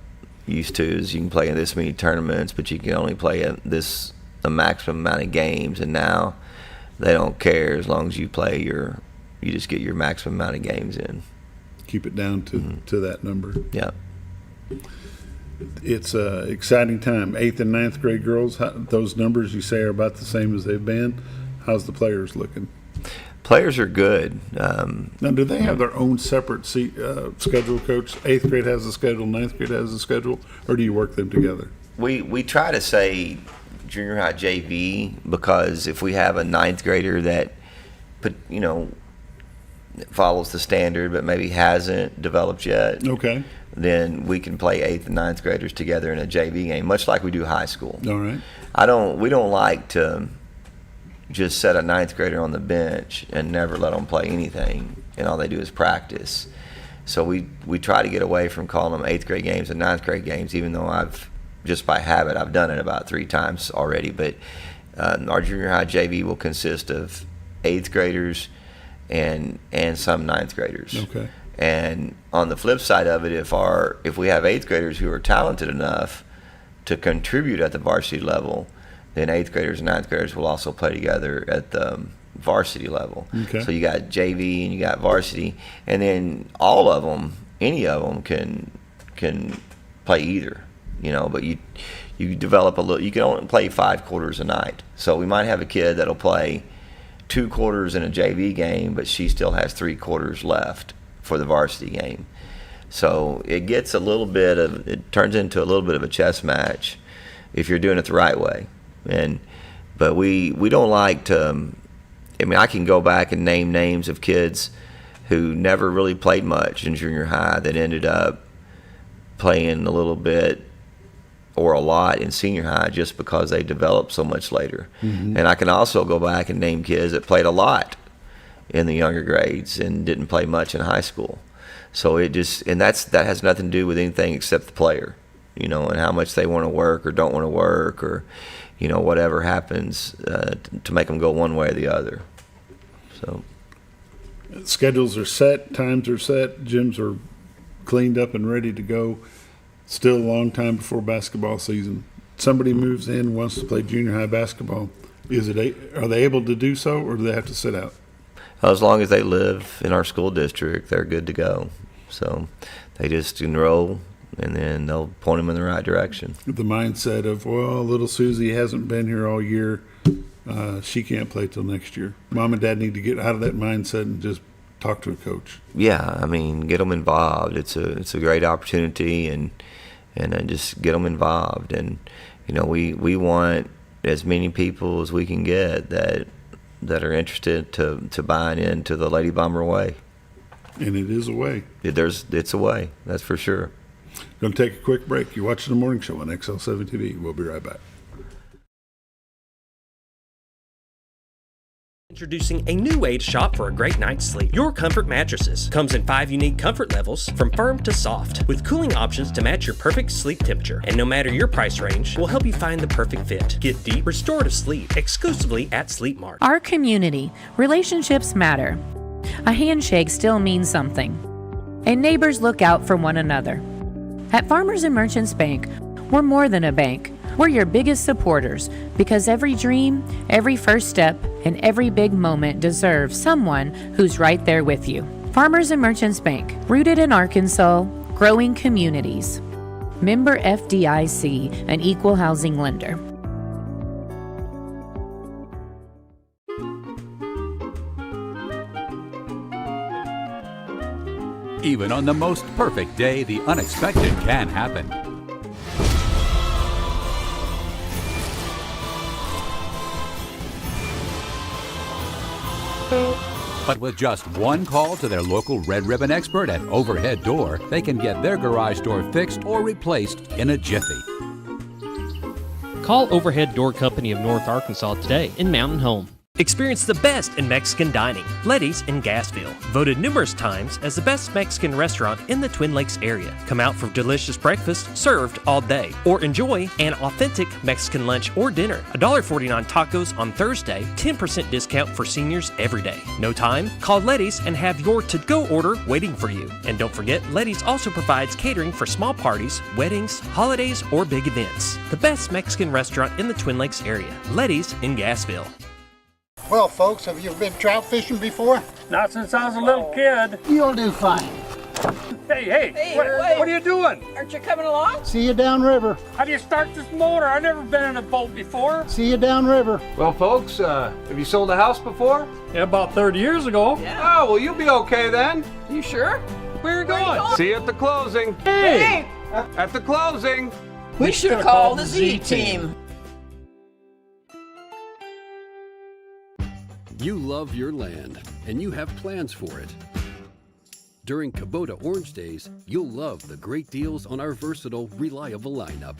Used to is you can play in this many tournaments, but you can only play a maximum amount of games, and now they don't care as long as you play you just get your maximum amount of games in. Keep it down to that number. Yeah. It's an exciting time. 8th and 9th grade girls, those numbers you say are about the same as they've been. How's the players looking? Players are good. Now, do they have their own separate schedule, Coach? 8th grade has a schedule, 9th grade has a schedule, or do you work them together? We try to say junior high JV, because if we have a 9th grader that follows the standard but maybe hasn't developed yet, okay, then we can play 8th and 9th graders together in a JV game, much like we do high school. All right. We don't like to just set a 9th grader on the bench and never let them play anything, and all they do is practice. So we try to get away from calling them 8th grade games and 9th grade games, even though just by habit I've done it about 3 times already. But our junior high JV will consist of 8th graders and some 9th graders. Okay. And on the flip side of it, if we have 8th graders who are talented enough to contribute at the varsity level, then 8th graders and 9th graders will also play together at the varsity level. Okay. So you got JV and you got varsity, and then all of them, any of them can play either, but you develop you can only play 5 quarters a night. So we might have a kid that'll play 2 quarters in a JV game, but she still has 3 quarters left for the varsity game. So it turns into a little bit of a chess match if you're doing it the right way. But we don't like to. I can go back and name names of kids who never really played much in junior high that ended up playing a little bit or a lot in senior high just because they developed so much later. And I can also go back and name kids that played a lot in the younger grades and didn't play much in high school. So that has nothing to do with anything except the player, and how much they want to work or don't want to work, or whatever happens to make them go one way or the other. So schedules are set, times are set, gyms are cleaned up and ready to go. Still a long time before basketball season. Somebody moves in, wants to play junior high basketball. Are they able to do so, or do they have to sit out? As long as they live in our school district, they're good to go. So they just enroll, and then they'll point them in the right direction. The mindset of, little Susie hasn't been here all year. She can't play till next year. Mom and Dad need to get out of that mindset and just talk to a coach. Yeah, get them involved. It's a great opportunity, and just get them involved. And we want as many people as we can get that are interested to buying into the Lady Bomber way. And it is a way. It's a way, that's for sure. Going to take a quick break. You're watching The Morning Show on XL7-TV. We'll be right back. Introducing a new way to shop for a great night's sleep. Your Comfort Mattresses comes in 5 unique comfort levels, from firm to soft, with cooling options to match your perfect sleep temperature. And no matter your price range, we'll help you find the perfect fit. Get deep, restorative sleep exclusively at Sleep Mart. Our community. Relationships matter. A handshake still means something. And neighbors look out for one another. At Farmers and Merchants Bank, we're more than a bank. We're your biggest supporters because every dream, every first step, and every big moment deserves someone who's right there with you. Farmers and Merchants Bank, rooted in Arkansas, growing communities. Member FDIC, an equal housing lender. Even on the most perfect day, the unexpected can happen. But with just one call to their local Red Ribbon expert at Overhead Door, they can get their garage door fixed or replaced in a jiffy. Call Overhead Door Company of North Arkansas today in Mountain Home. Experience the best in Mexican dining. Letty's in Gassville. Voted numerous times as the best Mexican restaurant in the Twin Lakes area. Come out for delicious breakfast served all day. Or enjoy an authentic Mexican lunch or dinner. $1.49 tacos on Thursday. 10% discount for seniors every day. No time? Call Letty's and have your to-go order waiting for you. And don't forget, Letty's also provides catering for small parties, weddings, holidays, or big events. The best Mexican restaurant in the Twin Lakes area. Letty's in Gassville. Well, folks, have you been trout fishing before? Not since I was a little kid. You'll do fine. Hey, what are you doing? Aren't you coming along? See you downriver. How do you start this motor? I've never been in a boat before. See you downriver. Well, folks, have you sold a house before? Yeah, about 30 years ago. Yeah. Oh, well, you'll be okay then. You sure? Where are you going? See you at the closing. Hey! At the closing. We should have called the Z-Team. You love your land, and you have plans for it. During Kubota Orange Days, you'll love the great deals on our versatile, reliable lineup,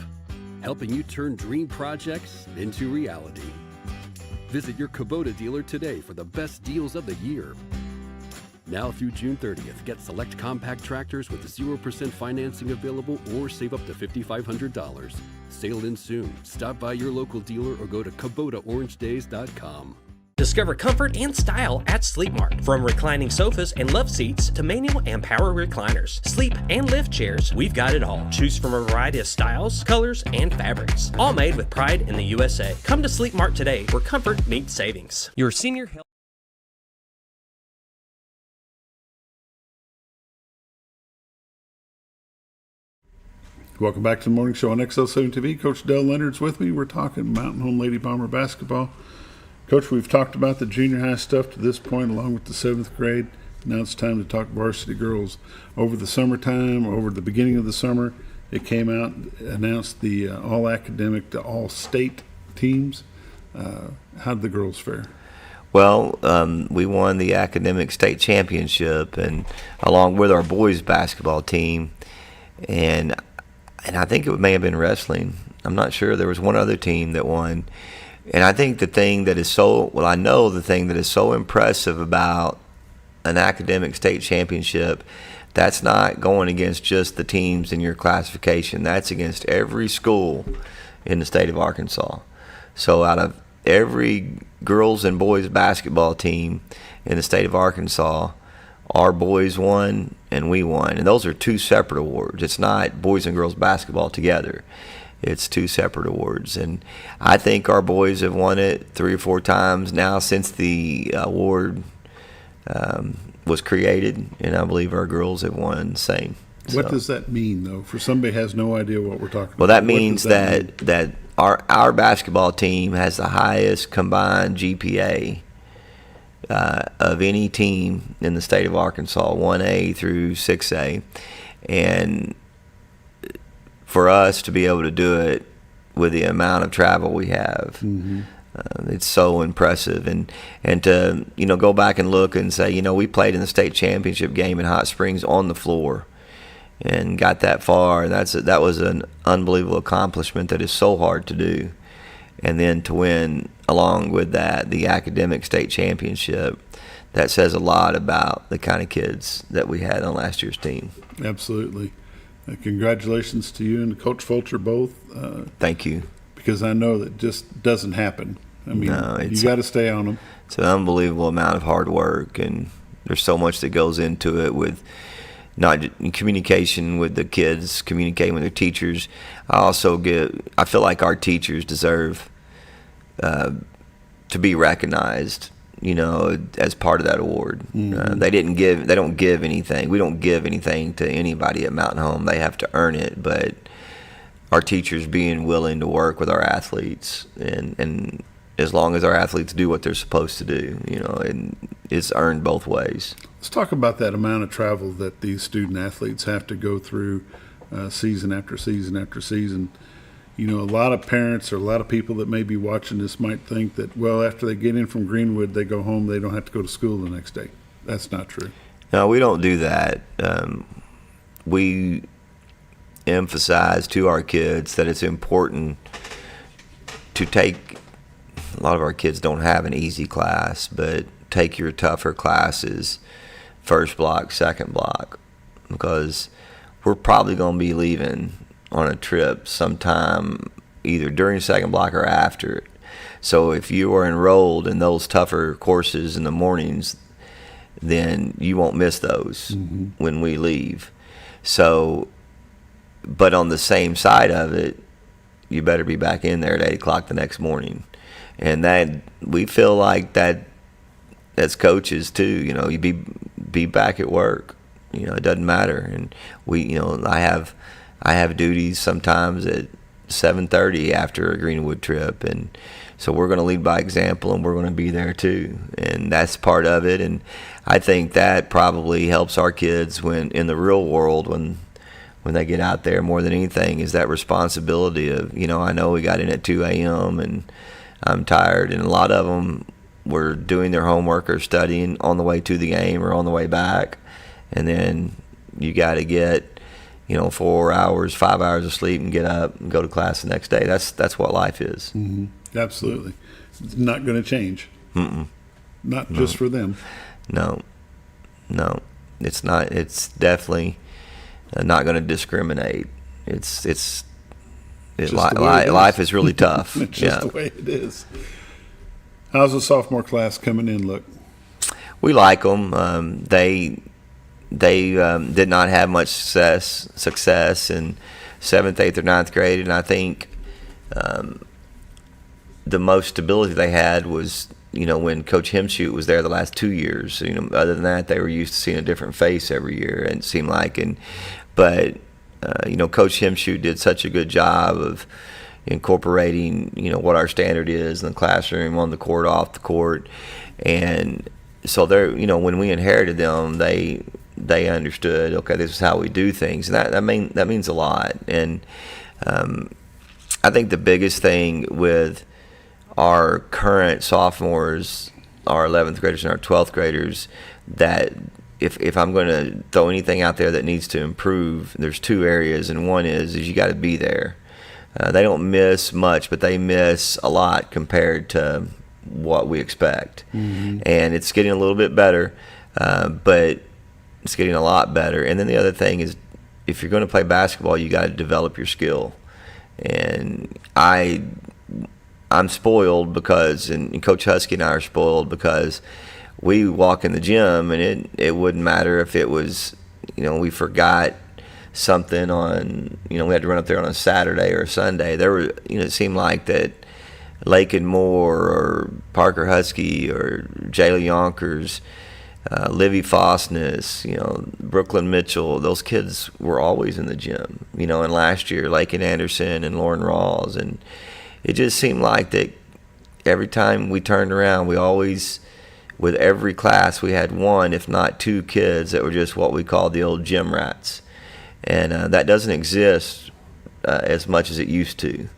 helping you turn dream projects into reality. Visit your Kubota dealer today for the best deals of the year. Now through June 30th, get select compact tractors with 0% financing available or save up to $5,500. Sale ends soon. Stop by your local dealer or go to KubotaOrangeDays.com. Discover comfort and style at Sleep Mart. From reclining sofas and love seats to manual and power recliners, sleep and lift chairs, we've got it all. Choose from a variety of styles, colors, and fabrics. All made with pride in the USA. Come to Sleep Mart today where comfort meets savings. Your senior health. Welcome back to the morning show on XL7-TV. Coach Dell Leonard's with me. We're talking Mountain Home Lady Bomber basketball. Coach, we've talked about the junior high stuff to this point along with the 7th grade. Now it's time to talk varsity girls. Over the summertime, over the beginning of the summer, it came out, announced the all-academic to all-state teams. How did the girls fare? Well, we won the academic state championship, and along with our boys basketball team, and I think it may have been wrestling. I'm not sure. There was one other team that won. And I think the thing that is I know the thing that is so impressive about an academic state championship, that's not going against just the teams in your classification. That's against every school in the state of Arkansas. So out of every girls and boys basketball team in the state of Arkansas, our boys won and we won. And those are two separate awards. It's not boys and girls basketball together. It's two separate awards, and I think our boys have won it 3 or 4 times now since the award was created, and I believe our girls have won the same. What does that mean, though, for somebody who has no idea what we're talking about? Well, that means that our basketball team has the highest combined GPA of any team in the state of Arkansas, 1A through 6A, and for us to be able to do it with the amount of travel we have, it's so impressive. And to go back and look and say, we played in the state championship game in Hot Springs on the floor and got that far. And that was an unbelievable accomplishment that is so hard to do. And then to win along with that the academic state championship, that says a lot about the kind of kids that we had on last year's team. Absolutely. Congratulations to you and Coach Fulcher both. Thank you. Because I know that just doesn't happen. I mean, you got to stay on them. It's an unbelievable amount of hard work, and there's so much that goes into it with not in communication with the kids, communicating with their teachers. I feel like our teachers deserve to be recognized, as part of that award. Mm-hmm. They don't give anything. We don't give anything to anybody at Mountain Home. They have to earn it. But our teachers being willing to work with our athletes, and as long as our athletes do what they're supposed to do, and it's earned both ways. Let's talk about that amount of travel that these student athletes have to go through season after season after season. A lot of parents or a lot of people that may be watching this might think that, well, after they get in from Greenwood, they go home, they don't have to go to school the next day. That's not true. No, we don't do that. We emphasize to our kids that it's important to take, a lot of our kids don't have an easy class, but take your tougher classes, first block, second block, because we're probably going to be leaving on a trip sometime either during second block or after it. So if you are enrolled in those tougher courses in the mornings, then you won't miss those when we leave. So, but on the same side of it, you better be back in there at 8 o'clock the next morning. And that, we feel like that as coaches too, you be back at work. It doesn't matter. And I have duties sometimes at 7:30 after a Greenwood trip, and so we're going to lead by example, and we're going to be there too, and that's part of it. And I think that probably helps our kids when in the real world, when they get out there, more than anything, is that responsibility of, I know we got in at 2 a.m. and I'm tired, and a lot of them were doing their homework or studying on the way to the game or on the way back, and then you got to get 4 hours, 5 hours of sleep and get up and go to class the next day. That's what life is. Mm-hmm. Absolutely. It's not going to change. Not just for them. No, it's not. It's definitely not going to discriminate. Life is really tough. It's just the way it is. How's the sophomore class coming in look? We like them. They did not have much success in 7th, 8th, or 9th grade, and I think the most stability they had was, when Coach Hemshoot was there the last 2 years. Other than that, they were used to seeing a different face every year, and it seemed like. But Coach Hemshoot did such a good job of incorporating, what our standard is in the classroom, on the court, off the court, and so they're, when we inherited them, they understood, okay, this is how we do things, and that means a lot. And I think the biggest thing with our current sophomores, our 11th graders and our 12th graders, that if I'm going to throw anything out there that needs to improve, there's 2 areas, and one is you got to be there. They don't miss much, but they miss a lot compared to what we expect. And it's getting a little bit better, but it's getting a lot better. And then the other thing is, if you're going to play basketball, you got to develop your skill. And I'm spoiled because, and Coach Husky and I are spoiled because we walk in the gym, and it wouldn't matter if it was, we forgot something on, we had to run up there on a Saturday or a Sunday. There were, it seemed like that Lakin Moore or Parker Husky or Jayla Yonkers, Livy Fosness, Brooklyn Mitchell, those kids were always in the gym, and last year Lakin Anderson and Lauren Rawls, and it just seemed like that every time we turned around, we always, with every class, we had 1, if not 2 kids that were just what we call the old gym rats, and that doesn't exist as much as it used to.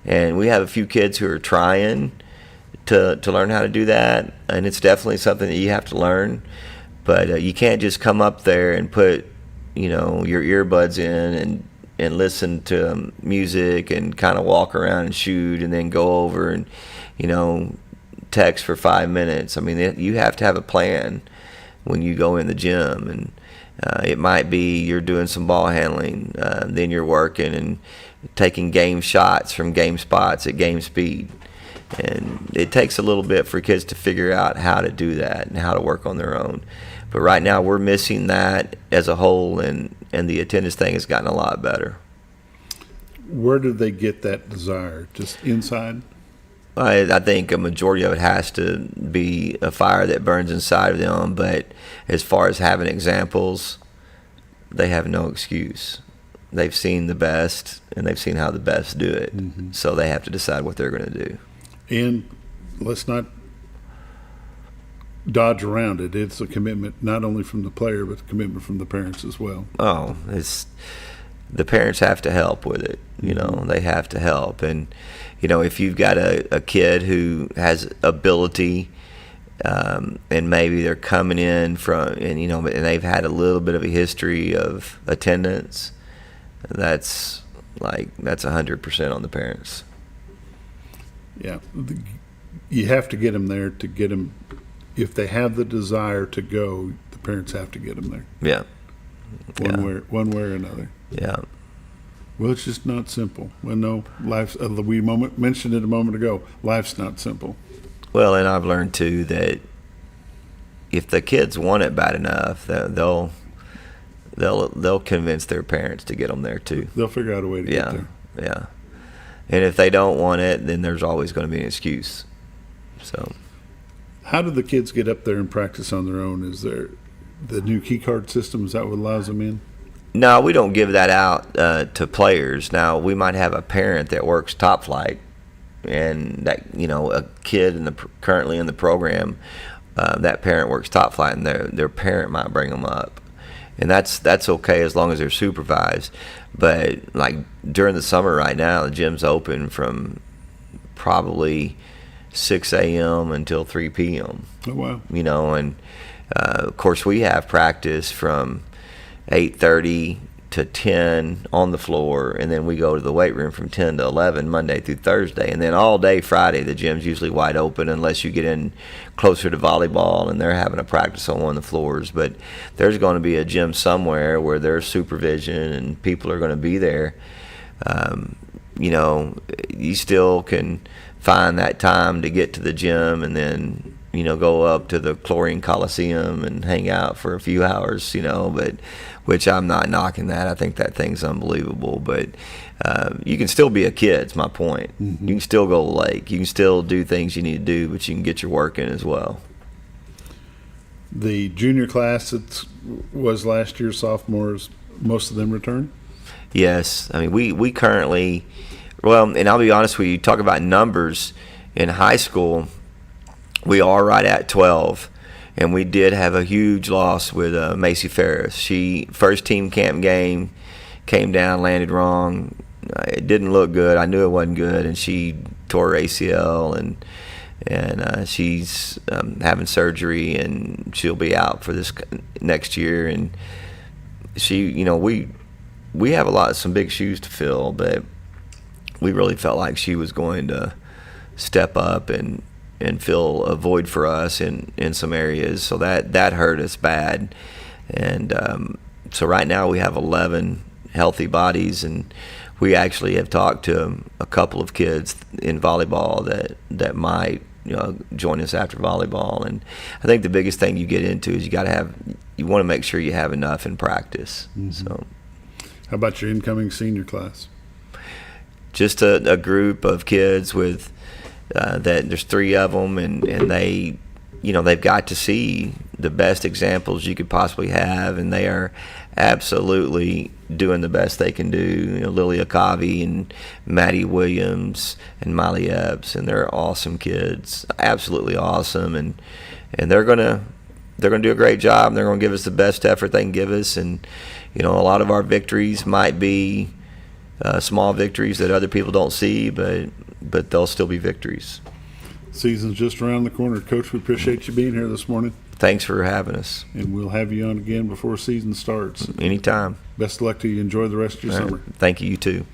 And we have a few kids who are trying to learn how to do that, and it's definitely something that you have to learn, but you can't just come up there and put your earbuds in and listen to music and kind of walk around and shoot and then go over and text for 5 minutes. I mean, you have to have a plan when you go in the gym, and it might be you're doing some ball handling, then you're working and taking game shots from game spots at game speed. And it takes a little bit for kids to figure out how to do that and how to work on their own. But right now we're missing that as a whole, and the attendance thing has gotten a lot better. Where did they get that desire? Just inside? I think a majority of it has to be a fire that burns inside of them, but as far as having examples, they have no excuse. They've seen the best, and they've seen how the best do it, so they have to decide what they're going to do. And let's not dodge around it. It's a commitment not only from the player, but a commitment from the parents as well. Oh, the parents have to help with it. They have to help. And, if you've got a kid who has ability, and maybe they're coming in from, and they've had a little bit of a history of attendance, that's 100% on the parents. Yeah. You have to get them there to get them. If they have the desire to go, the parents have to get them there. Yeah. One way or another. Yeah. Well, it's just not simple. Well, no, life's. We mentioned it a moment ago. Life's not simple. Well, and I've learned too that if the kids want it bad enough, they'll convince their parents to get them there too. They'll figure out a way to get there. Yeah. And if they don't want it, then there's always going to be an excuse. So. How do the kids get up there and practice on their own? Is there the new key card system? Is that what allows them in? No, we don't give that out to players. Now, we might have a parent that works top flight, and that a kid currently in the program, that parent works top flight, and their parent might bring them up, and that's okay as long as they're supervised. But like during the summer right now, the gym's open from probably 6 a.m. until 3 p.m. Oh, wow. And of course we have practice from 8:30 to 10 on the floor, and then we go to the weight room from 10 to 11 Monday through Thursday, and then all day Friday the gym's usually wide open unless you get in closer to volleyball and they're having a practice on one of the floors. But there's going to be a gym somewhere where there's supervision and people are going to be there. You still can find that time to get to the gym and then go up to the Chlorine Coliseum and hang out for a few hours, but which I'm not knocking that. I think that thing's unbelievable. But you can still be a kid, is my point. You can still go to the lake. You can still do things you need to do, but you can get your work in as well. The junior class that was last year, sophomores, most of them return? Yes. I mean, we currently, and I'll be honest with you, talk about numbers in high school, we are right at 12, and we did have a huge loss with Macy Ferris. She first team camp game came down, landed wrong. It didn't look good. I knew it wasn't good, and she tore her ACL, and she's having surgery, and she'll be out for this next year. And she, we have some big shoes to fill, but we really felt like she was going to step up and fill a void for us in some areas, so that hurt us bad. And so right now we have 11 healthy bodies, and we actually have talked to a couple of kids in volleyball that might join us after volleyball. And I think the biggest thing you get into is you want to make sure you have enough in practice. So how about your incoming senior class? Just a group of kids with that there's 3 of them, and they they've got to see the best examples you could possibly have, and they are absolutely doing the best they can do. Lily Akavi and Maddie Williams and Miley Epps, and they're awesome kids, absolutely awesome, and they're gonna do a great job, and they're gonna give us the best effort they can give us. And a lot of our victories might be small victories that other people don't see, but they'll still be victories. Season's just around the corner. Coach, we appreciate you being here this morning. Thanks for having us. And we'll have you on again before season starts. Anytime. Best of luck to you. Enjoy the rest of your summer. Thank you, you too.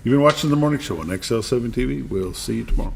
You've been watching The Morning Show on XL7-TV. We'll see you tomorrow.